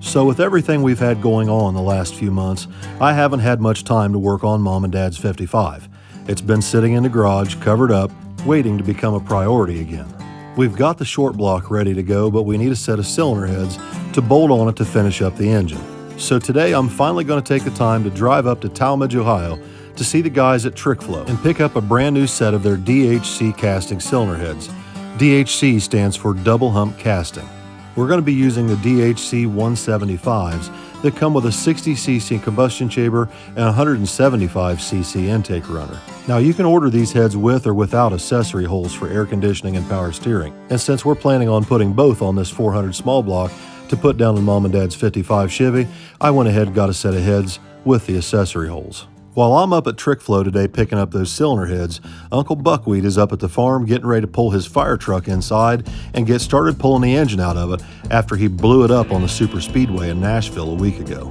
So with everything we've had going on the last few months, I haven't had much time to work on Mom and Dad's 55. It's been sitting in the garage, covered up, waiting to become a priority again. We've got the short block ready to go, but we need a set of cylinder heads to bolt on it to finish up the engine. So today I'm finally going to take the time to drive up to Talmadge, Ohio to see the guys at Trickflow and pick up a brand new set of their DHC casting cylinder heads. DHC stands for double hump casting. We're going to be using the DHC 175s that come with a 60cc combustion chamber and 175cc intake runner. Now you can order these heads with or without accessory holes for air conditioning and power steering. And since we're planning on putting both on this 400 small block to put down in Mom and Dad's 55 Chevy, I went ahead and got a set of heads with the accessory holes. While I'm up at Trickflow today picking up those cylinder heads, Uncle Buckwheat is up at the farm getting ready to pull his fire truck inside and get started pulling the engine out of it after he blew it up on the super speedway in Nashville a week ago.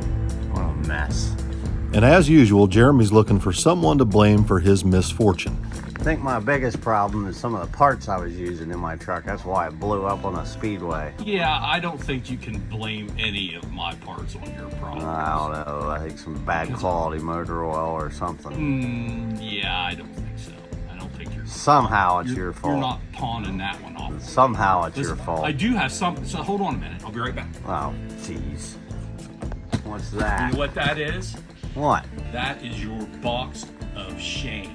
What a mess. And as usual, Jeremy's looking for someone to blame for his misfortune. I think my biggest problem is some of the parts I was using in my truck. That's why it blew up on a speedway. Yeah, I don't think you can blame any of my parts on your problems. I don't know. I think some bad quality motor oil or something. Yeah, I don't think so. I don't think you're... Somehow it's your fault. You're not pawning that one off. Somehow it's your Listen, fault. I do have some... So hold on a minute. I'll be right back. Oh, jeez. What's You that? know what that is? What? That is your box of shame.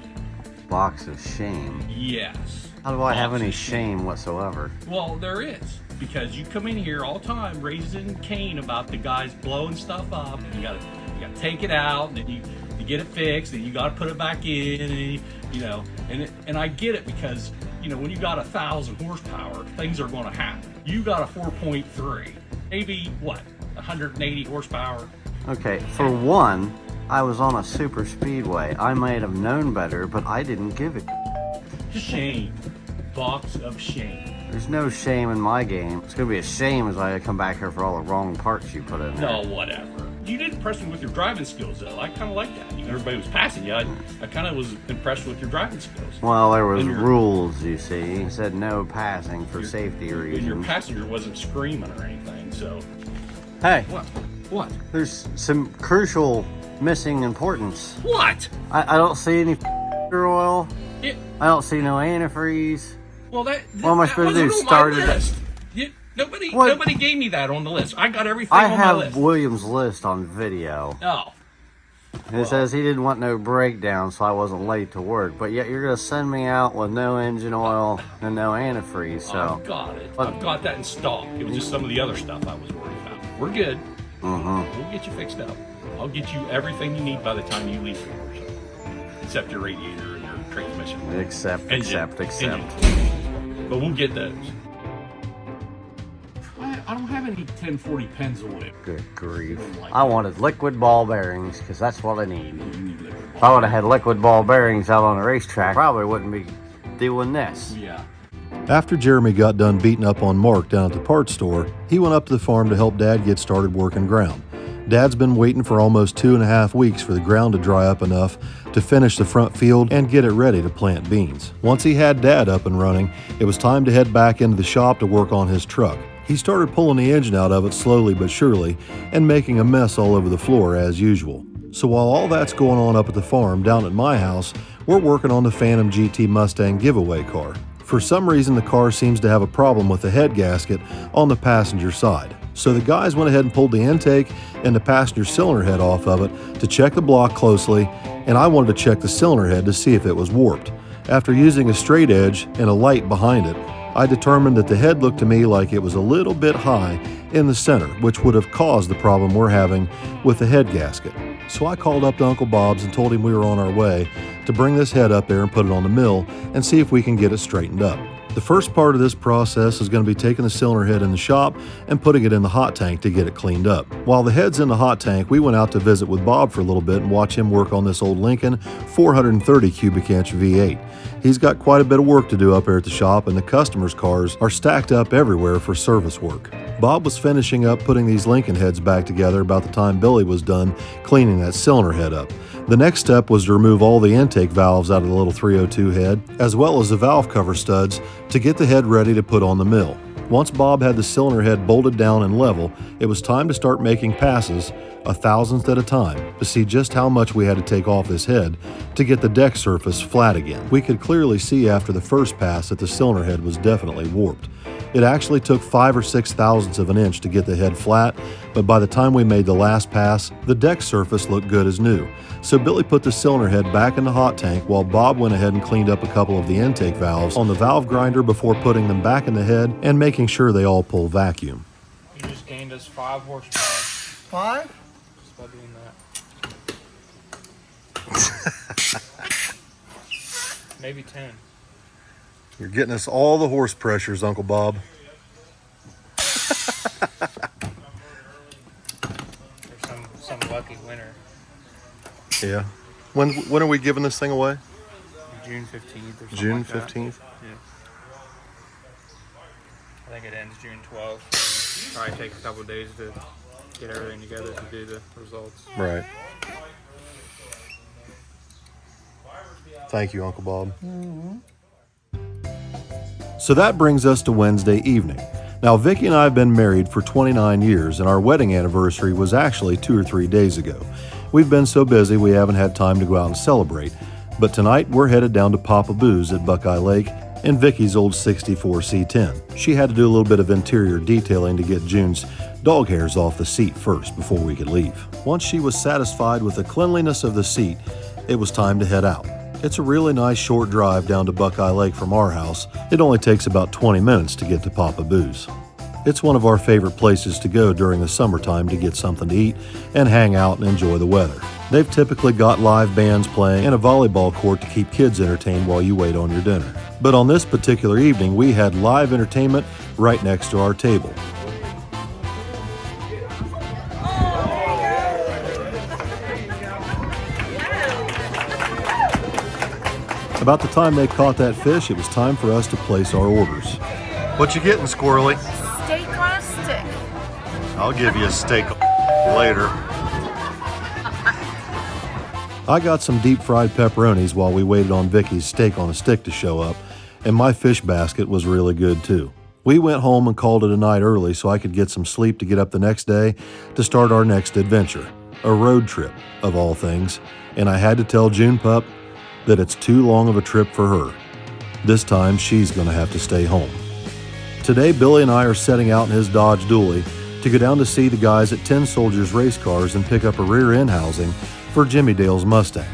Box of shame. Yes. How do I have Box any of shame whatsoever? Well, there is. Because you come in here all the time raising Cain about the guys blowing stuff up. And you gotta take it out, and then you get it fixed, and you gotta put it back in, and and I get it because when you got 1,000 horsepower, things are gonna happen. You got a 4.3, maybe 180 horsepower. Okay, for one, I was on a super speedway. I might have known better, but I didn't give it. Shame. Box of shame. There's no shame in my game. It's gonna be a shame as I come back here for all the wrong parts you put in there. No, whatever. You did impress me with your driving skills, though. I kind of like that. Everybody was passing you. I kind of was impressed with your driving skills. Well, there was rules, you see. It said no passing for safety reasons. And your passenger wasn't screaming or anything, so... Hey, What? there's some crucial missing importance. What? I don't see any oil. It, I don't see no antifreeze. well, What am I supposed to do? Start Start it? Nobody gave me that on the list. I got everything I on my have list. William's list on video. Oh. And it says he didn't want no breakdown, so I wasn't late to work. But yet you're going to send me out with no engine oil and no antifreeze, so... I've got it. I've got that in stock. It was just some of the other stuff I was worried about. We're good. We'll get you fixed up. I'll get you everything you need by the time you leave here. Except your radiator and your transmission. Except. Engine. But we'll get those. I don't have any 1040 Pennzoil. Good grief. Like I wanted liquid ball bearings, because that's what I need. You need liquid If I would have had liquid ball bearings out on the racetrack, probably wouldn't be doing this. Yeah. After Jeremy got done beating up on Mark down at the parts store, he went up to the farm to help Dad get started working ground. Dad's been waiting for almost 2.5 weeks for the ground to dry up enough to finish the front field and get it ready to plant beans. Once he had Dad up and running, it was time to head back into the shop to work on his truck. He started pulling the engine out of it slowly but surely and making a mess all over the floor as usual. So while all that's going on up at the farm, down at my house, we're working on the Phantom GT Mustang giveaway car. For some reason, the car seems to have a problem with the head gasket on the passenger side. So the guys went ahead and pulled the intake and the passenger cylinder head off of it to check the block closely, and I wanted to check the cylinder head to see if it was warped. After using a straight edge and a light behind it, I determined that the head looked to me like it was a little bit high in the center, which would have caused the problem we're having with the head gasket. So I called up to Uncle Bob's and told him we were on our way to bring this head up there and put it on the mill and see if we can get it straightened up. The first part of this process is going to be taking the cylinder head in the shop and putting it in the hot tank to get it cleaned up. While the head's in the hot tank, we went out to visit with Bob for a little bit and watch him work on this old Lincoln 430 cubic inch V8. He's got quite a bit of work to do up here at the shop, and the customers' cars are stacked up everywhere for service work. Bob was finishing up putting these Lincoln heads back together about the time Billy was done cleaning that cylinder head up. The next step was to remove all the intake valves out of the little 302 head, as well as the valve cover studs, to get the head ready to put on the mill. Once Bob had the cylinder head bolted down and level, it was time to start making passes, a thousandth at a time, to see just how much we had to take off this head to get the deck surface flat again. We could clearly see after the first pass that the cylinder head was definitely warped. It actually took 5 or 6 thousandths of an inch to get the head flat, but by the time we made the last pass, the deck surface looked good as new. So Billy put the cylinder head back in the hot tank while Bob went ahead and cleaned up a couple of the intake valves on the valve grinder before putting them back in the head and making sure they all pull vacuum. You just gained us 5 horsepower. 5? Just by doing that. Maybe 10. You're getting us all the horse pressures, Uncle Bob. Or some lucky winner. Yeah. When are we giving this thing away? June 15th or something. June like that. 15th? Yeah. I think it ends June 12th. Probably take a couple of days to get everything together to do the results. Right. Thank you, Uncle Bob. So that brings us to Wednesday evening. Now, Vicki and I have been married for 29 years, and our wedding anniversary was actually 2 or 3 days ago. We've been so busy we haven't had time to go out and celebrate, but tonight we're headed down to Papa Boo's at Buckeye Lake in Vicki's old 64 C10. She had to do a little bit of interior detailing to get June's dog hairs off the seat first before we could leave. Once she was satisfied with the cleanliness of the seat, it was time to head out. It's a really nice short drive down to Buckeye Lake from our house. It only takes about 20 minutes to get to Papa Boo's. It's one of our favorite places to go during the summertime to get something to eat and hang out and enjoy the weather. They've typically got live bands playing and a volleyball court to keep kids entertained while you wait on your dinner. But on this particular evening, we had live entertainment right next to our table. About the time they caught that fish, it was time for us to place our orders. What you getting, Squirrely? Steak on a stick. I'll give you a steak later. I got some deep fried pepperonis while we waited on Vicki's steak on a stick to show up, and my fish basket was really good too. We went home and called it a night early so I could get some sleep to get up the next day to start our next adventure, a road trip of all things, and I had to tell June Pup that it's too long of a trip for her. This time she's going to have to stay home. Today, Billy and I are setting out in his Dodge Dually to go down to see the guys at 10 Soldiers Race Cars and pick up a rear end housing for Jimmy Dale's Mustang.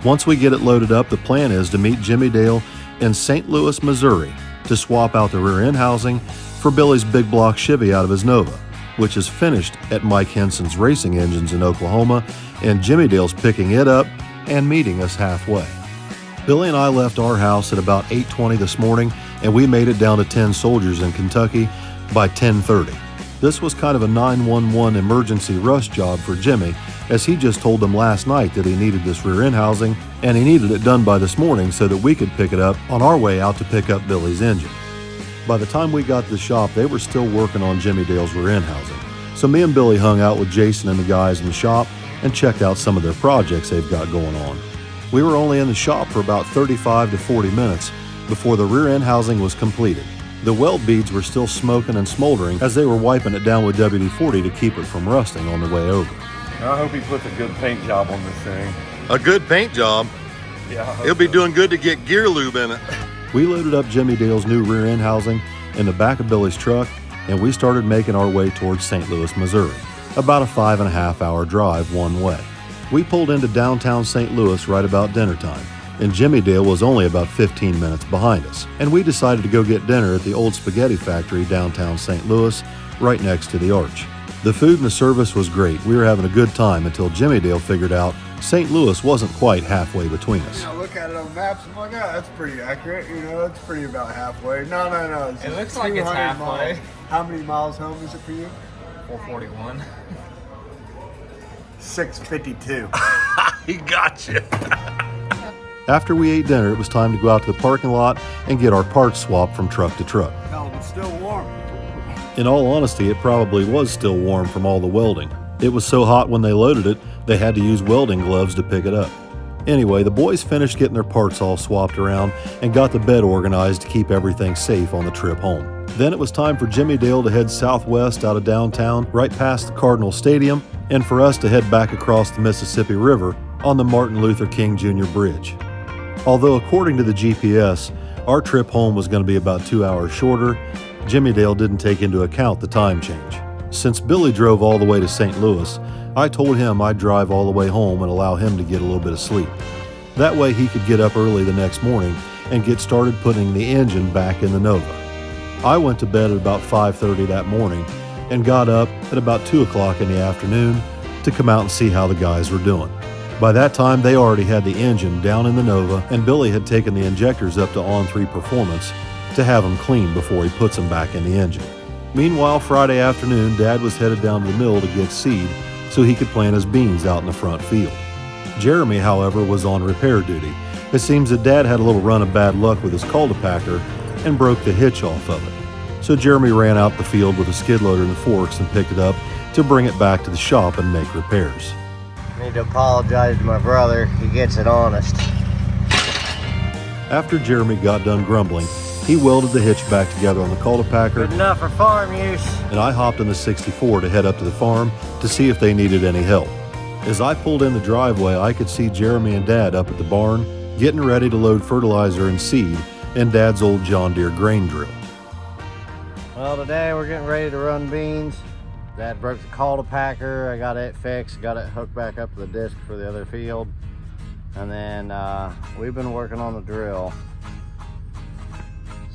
Once we get it loaded up, the plan is to meet Jimmy Dale in St. Louis, Missouri to swap out the rear end housing for Billy's big block Chevy out of his Nova, which is finished at Mike Henson's Racing Engines in Oklahoma, and Jimmy Dale's picking it up and meeting us halfway. Billy and I left our house at about 8:20 this morning, and we made it down to 10 Soldiers in Kentucky by 10:30. This was kind of a 911 emergency rush job for Jimmy, as he just told them last night that he needed this rear end housing, and he needed it done by this morning so that we could pick it up on our way out to pick up Billy's engine. By the time we got to the shop, they were still working on Jimmy Dale's rear end housing. So me and Billy hung out with Jason and the guys in the shop and checked out some of their projects they've got going on. We were only in the shop for about 35 to 40 minutes before the rear end housing was completed. The weld beads were still smoking and smoldering as they were wiping it down with WD-40 to keep it from rusting on the way over. I hope he puts a good paint job on this thing. A good paint job? Yeah. It'll be doing good to get gear lube in it. We loaded up Jimmy Dale's new rear end housing in the back of Billy's truck, and we started making our way towards St. Louis, Missouri, about a 5.5 hour drive one way. We pulled into downtown St. Louis right about dinner time, and Jimmy Dale was only about 15 minutes behind us, and we decided to go get dinner at the Old Spaghetti Factory downtown St. Louis, right next to the Arch. The food and the service was great. We were having a good time until Jimmy Dale figured out St. Louis wasn't quite halfway between us. I look at it on maps, I'm like, oh, that's pretty accurate. You know, it's pretty about halfway. No. It looks like it's 200 halfway. miles. How many miles home is it for you? 441. 652. He got you. After we ate dinner, it was time to go out to the parking lot and get our parts swapped from truck to truck. No, it's still warm. In all honesty, it probably was still warm from all the welding. It was so hot when they loaded it, they had to use welding gloves to pick it up. Anyway, the boys finished getting their parts all swapped around and got the bed organized to keep everything safe on the trip home. Then it was time for Jimmy Dale to head southwest out of downtown, right past the Cardinal Stadium, and for us to head back across the Mississippi River on the Martin Luther King Jr. Bridge. Although according to the GPS, our trip home was going to be about 2 hours shorter, Jimmy Dale didn't take into account the time change. Since Billy drove all the way to St. Louis, I told him I'd drive all the way home and allow him to get a little bit of sleep. That way he could get up early the next morning and get started putting the engine back in the Nova. I went to bed at about 5:30 that morning and got up at about 2 o'clock in the afternoon to come out and see how the guys were doing. By that time, they already had the engine down in the Nova, and Billy had taken the injectors up to On3 Performance to have them cleaned before he puts them back in the engine. Meanwhile, Friday afternoon, Dad was headed down to the mill to get seed so he could plant his beans out in the front field. Jeremy, however, was on repair duty. It seems that Dad had a little run of bad luck with his cultipacker and broke the hitch off of it. So Jeremy ran out the field with a skid loader and the forks and picked it up to bring it back to the shop and make repairs. I need to apologize to my brother. He gets it honest. After Jeremy got done grumbling, he welded the hitch back together on the cultipacker, Good enough for farm use. and I hopped in the 64 to head up to the farm to see if they needed any help. As I pulled in the driveway, I could see Jeremy and Dad up at the barn, getting ready to load fertilizer and seed in Dad's old John Deere grain drill. Well, today we're getting ready to run beans. Dad broke the cultipacker. I got it fixed, got it hooked back up to the disc for the other field. And then we've been working on the drill.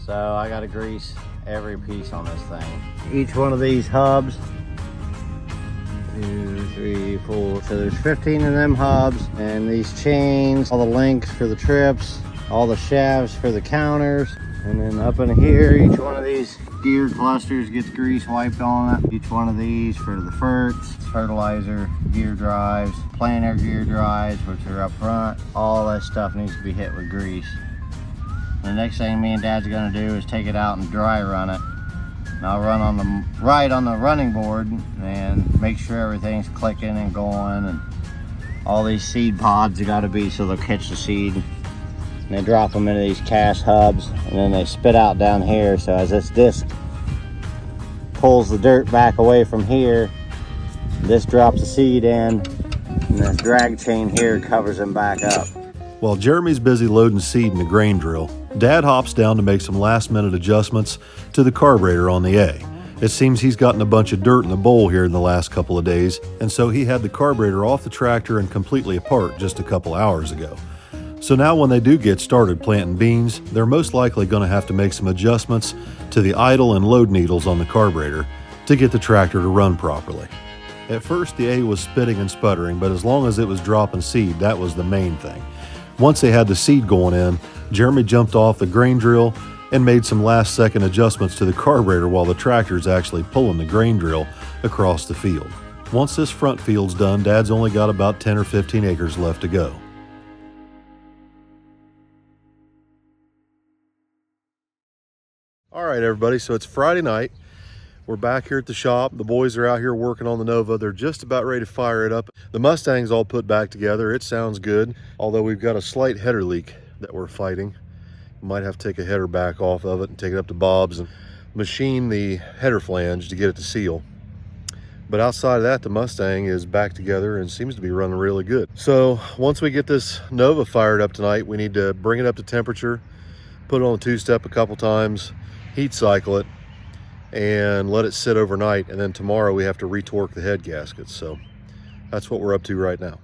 So I got to grease every piece on this thing. Each one of these hubs, 2, 3, 4, so there's 15 of them hubs, and these chains, all the links for the trips, all the shafts for the counters, and then up in here, each one of these gear clusters gets grease wiped on it. Each one of these for the ferts, fertilizer, gear drives, planar gear drives, which are up front. All that stuff needs to be hit with grease. The next thing me and Dad's gonna do is take it out and dry run it. And I'll run on the right on the running board and make sure everything's clicking and going, and all these seed pods have got to be so they'll catch the seed. And they drop them into these cast hubs, and then they spit out down here. So as this disc pulls the dirt back away from here, this drops the seed in, and this drag chain here covers them back up. While Jeremy's busy loading seed in the grain drill, Dad hops down to make some last-minute adjustments to the carburetor on the A. It seems he's gotten a bunch of dirt in the bowl here in the last couple of days, and so he had the carburetor off the tractor and completely apart just a couple hours ago. So now when they do get started planting beans, they're most likely going to have to make some adjustments to the idle and load needles on the carburetor to get the tractor to run properly. At first the A was spitting and sputtering, but as long as it was dropping seed, that was the main thing. Once they had the seed going in, Jeremy jumped off the grain drill and made some last-second adjustments to the carburetor while the tractor's actually pulling the grain drill across the field. Once this front field's done, Dad's only got about 10 or 15 acres left to go. All right, everybody, so it's Friday night. We're back here at the shop. The boys are out here working on the Nova. They're just about ready to fire it up. The Mustang's all put back together. It sounds good, although we've got a slight header leak that we're fighting. We might have to take a header back off of it and take it up to Bob's and machine the header flange to get it to seal. But outside of that, the Mustang is back together and seems to be running really good. So once we get this Nova fired up tonight, we need to bring it up to temperature, put it on a two-step a couple times, heat cycle it, and let it sit overnight, and then tomorrow we have to retorque the head gaskets. So that's what we're up to right now.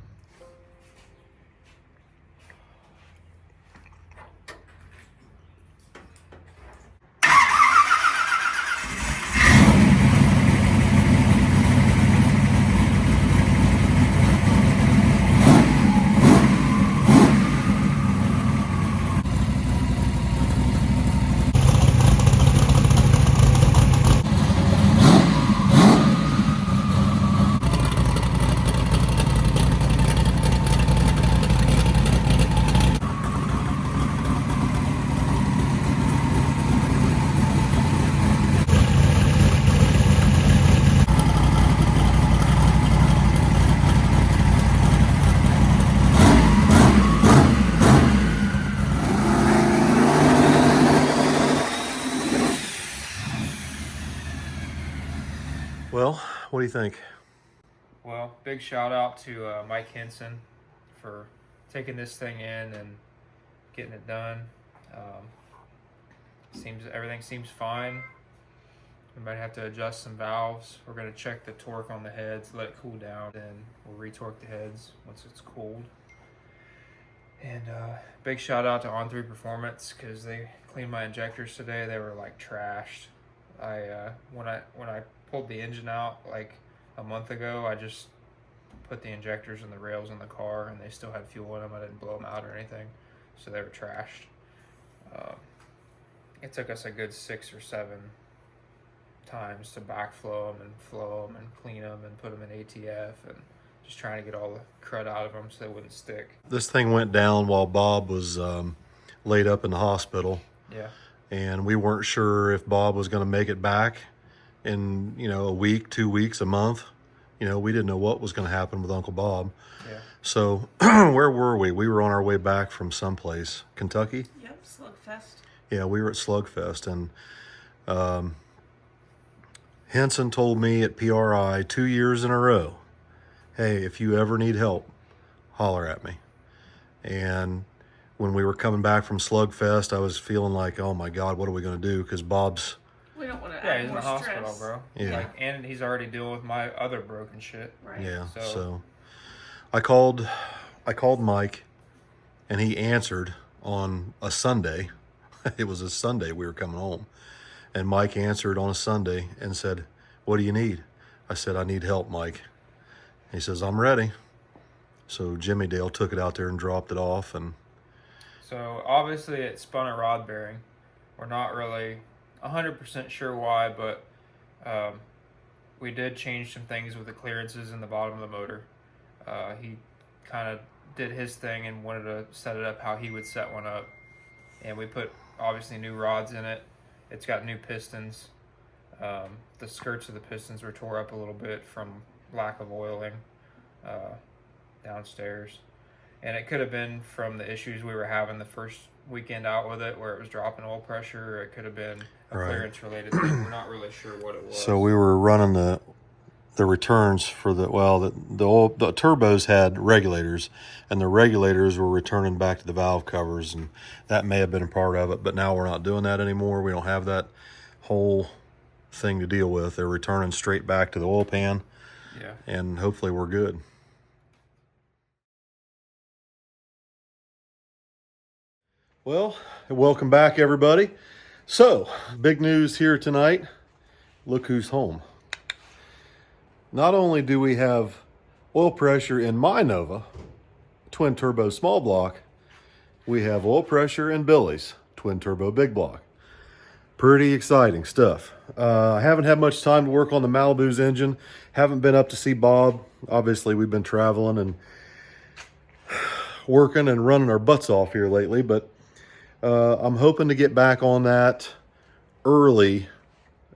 What do you think? Well, big shout out to Mike Henson for taking this thing in and getting it done. Everything seems fine. We might have to adjust some valves. We're going to check the torque on the heads, let it cool down, then we'll retorque the heads once it's cooled. And big shout out to On3 Performance because they cleaned my injectors today. They were like trashed. When I pulled the engine out like a month ago, I just put the injectors and the rails in the car, and they still had fuel in them. I didn't blow them out or anything, so they were trashed. It took us a good 6 or 7 times to backflow them and flow them and clean them and put them in ATF and just trying to get all the crud out of them so they wouldn't stick. This thing went down while Bob was laid up in the hospital. Yeah. And we weren't sure if Bob was going to make it back in, a week, 2 weeks, a month. We didn't know what was going to happen with Uncle Bob. Yeah. So where were we? We were on our way back from someplace. Kentucky? Yep, Slugfest. Yeah, we were at Slugfest. And Henson told me at PRI 2 years in a row, hey, if you ever need help, holler at me. And when we were coming back from Slugfest, I was feeling like, oh my God, what are we going to do? Because Bob's... We don't want to Yeah, add he's in more the hospital, stress. bro. Yeah. And he's already dealing with my other broken shit. Right. Yeah, So- so I called Mike, and he answered on a Sunday. It was a Sunday we were coming home. And Mike answered on a Sunday and said, what do you need? I said, I need help, Mike. He says, I'm ready. So Jimmy Dale took it out there and dropped it off. And So obviously it spun a rod bearing. We're not really 100% sure why, but we did change some things with the clearances in the bottom of the motor. He kind of did his thing and wanted to set it up how he would set one up. And we put obviously new rods in it. It's got new pistons. The skirts of the pistons were tore up a little bit from lack of oiling downstairs. And it could have been from the issues we were having the first weekend out with it, where it was dropping oil pressure, or it could have been a Right. clearance related thing. We're not really sure what it was. so we were running the returns for the turbos had regulators, and the regulators were returning back to the valve covers, and that may have been a part of it, but now we're not doing that anymore. We don't have that whole thing to deal with. They're returning straight back to the oil pan, Yeah. and hopefully we're good. Well, welcome back, everybody. So, big news here tonight. Look who's home. Not only do we have oil pressure in my Nova, twin turbo small block, we have oil pressure in Billy's twin turbo big block. Pretty exciting stuff. I haven't had much time to work on the Malibu's engine. Haven't been up to see Bob. Obviously, we've been traveling and working and running our butts off here lately, but I'm hoping to get back on that early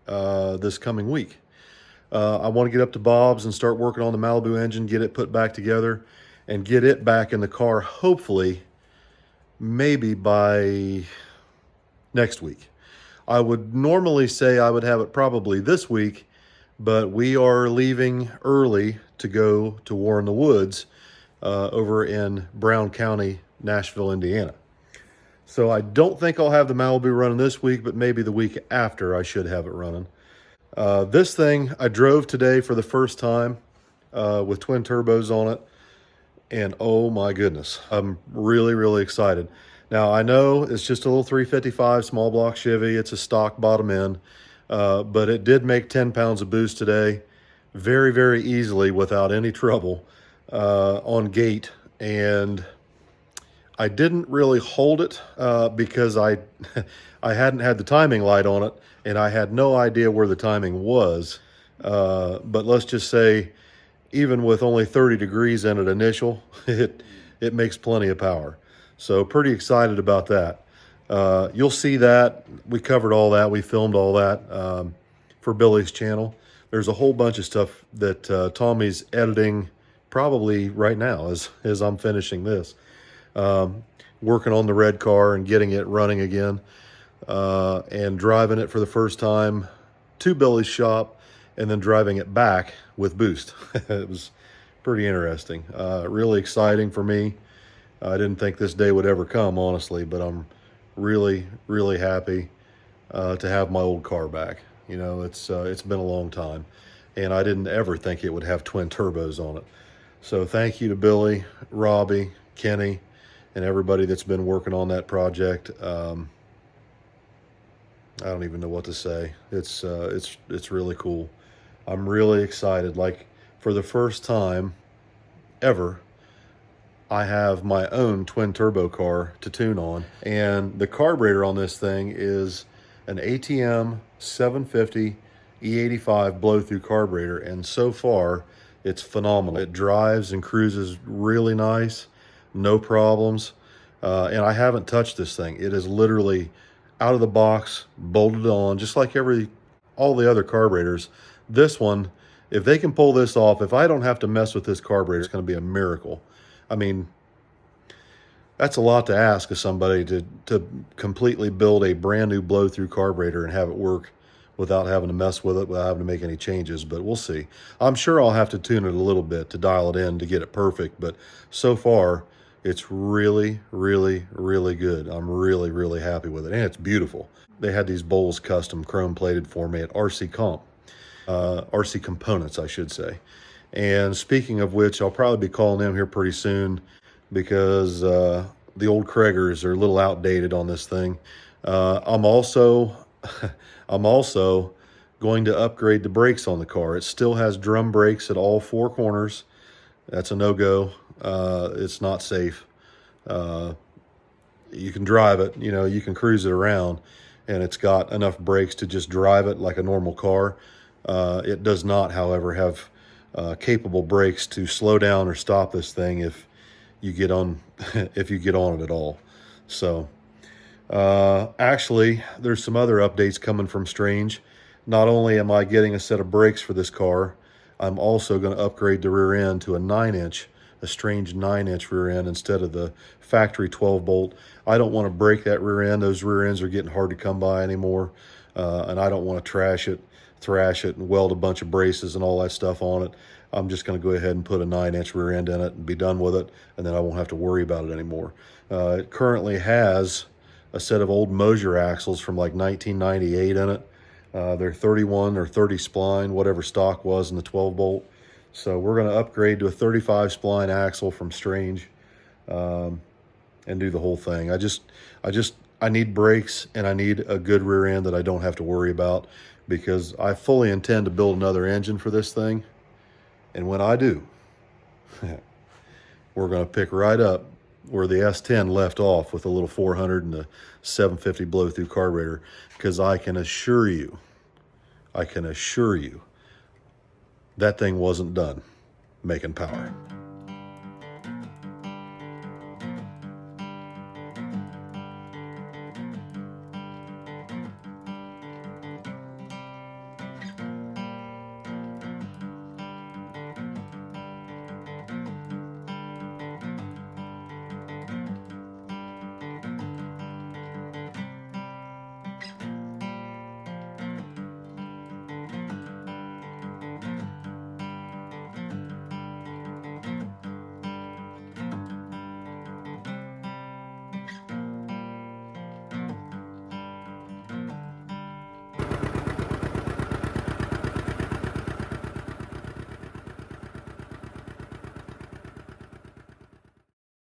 this coming week. I want to get up to Bob's and start working on the Malibu engine, get it put back together, and get it back in the car, hopefully, maybe by next week. I would normally say I would have it probably this week, but we are leaving early to go to War in the Woods over in Brown County, Nashville, Indiana. So I don't think I'll have the Malibu running this week, but maybe the week after I should have it running. This thing I drove today for the first time with twin turbos on it, and oh my goodness, I'm really, really excited. Now I know it's just a little 355 small block Chevy. It's a stock bottom end, but it did make 10 pounds of boost today very, very easily without any trouble on gate. And I didn't really hold it because I hadn't had the timing light on it, and I had no idea where the timing was. But let's just say, even with only 30 degrees in it initial, it makes plenty of power. So pretty excited about that. You'll see that. We covered all that. We filmed all that for Billy's channel. There's a whole bunch of stuff that Tommy's editing probably right now as I'm finishing this. Working on the red car and getting it running again, and driving it for the first time to Billy's shop and then driving it back with boost. It was pretty interesting. Really exciting for me. I didn't think this day would ever come, honestly, but I'm really, really happy to have my old car back. You know, it's been a long time, and I didn't ever think it would have twin turbos on it. So thank you to Billy, Robbie, Kenny, and everybody that's been working on that project. I don't even know what to say. It's really cool. I'm really excited. Like, for the first time ever, I have my own twin turbo car to tune on, and the carburetor on this thing is an ATM 750 E85 blow-through carburetor, and so far it's phenomenal. It drives and cruises really nice, no problems, and I haven't touched this thing. It is literally out of the box, bolted on, just like all the other carburetors. This one, if they can pull this off, if I don't have to mess with this carburetor, it's going to be a miracle. I mean, that's a lot to ask of somebody to completely build a brand new blow-through carburetor and have it work without having to mess with it, without having to make any changes, but we'll see. I'm sure I'll have to tune it a little bit to dial it in to get it perfect, but so far, it's really, really, really good. I'm really, really happy with it, and it's beautiful. They had these bowls custom chrome plated for me at RC Components, I should say. And speaking of which, I'll probably be calling them here pretty soon because the old Kraggers are a little outdated on this thing. I'm also going to upgrade the brakes on the car. It still has drum brakes at all four corners. That's a no-go. It's not safe. You can drive it, you know, you can cruise it around, and it's got enough brakes to just drive it like a normal car. It does not, however, have capable brakes to slow down or stop this thing if you get on if you get on it at all. So actually, there's some other updates coming from Strange. Not only am I getting a set of brakes for this car, I'm also going to upgrade the rear end to a Strange 9-inch rear end instead of the factory 12-bolt. I don't want to break that rear end. Those rear ends are getting hard to come by anymore, and I don't want to thrash it, and weld a bunch of braces and all that stuff on it. I'm just going to go ahead and put a 9-inch rear end in it and be done with it, and then I won't have to worry about it anymore. It currently has a set of old Mosier axles from like 1998 in it. They're 31 or 30 spline, whatever stock was in the 12-bolt. So we're going to upgrade to a 35 spline axle from Strange and do the whole thing. I need brakes, and I need a good rear end that I don't have to worry about, because I fully intend to build another engine for this thing. And when I do, we're going to pick right up where the S10 left off with a little 400 and a 750 blow-through carburetor, because I can assure you, that thing wasn't done making power.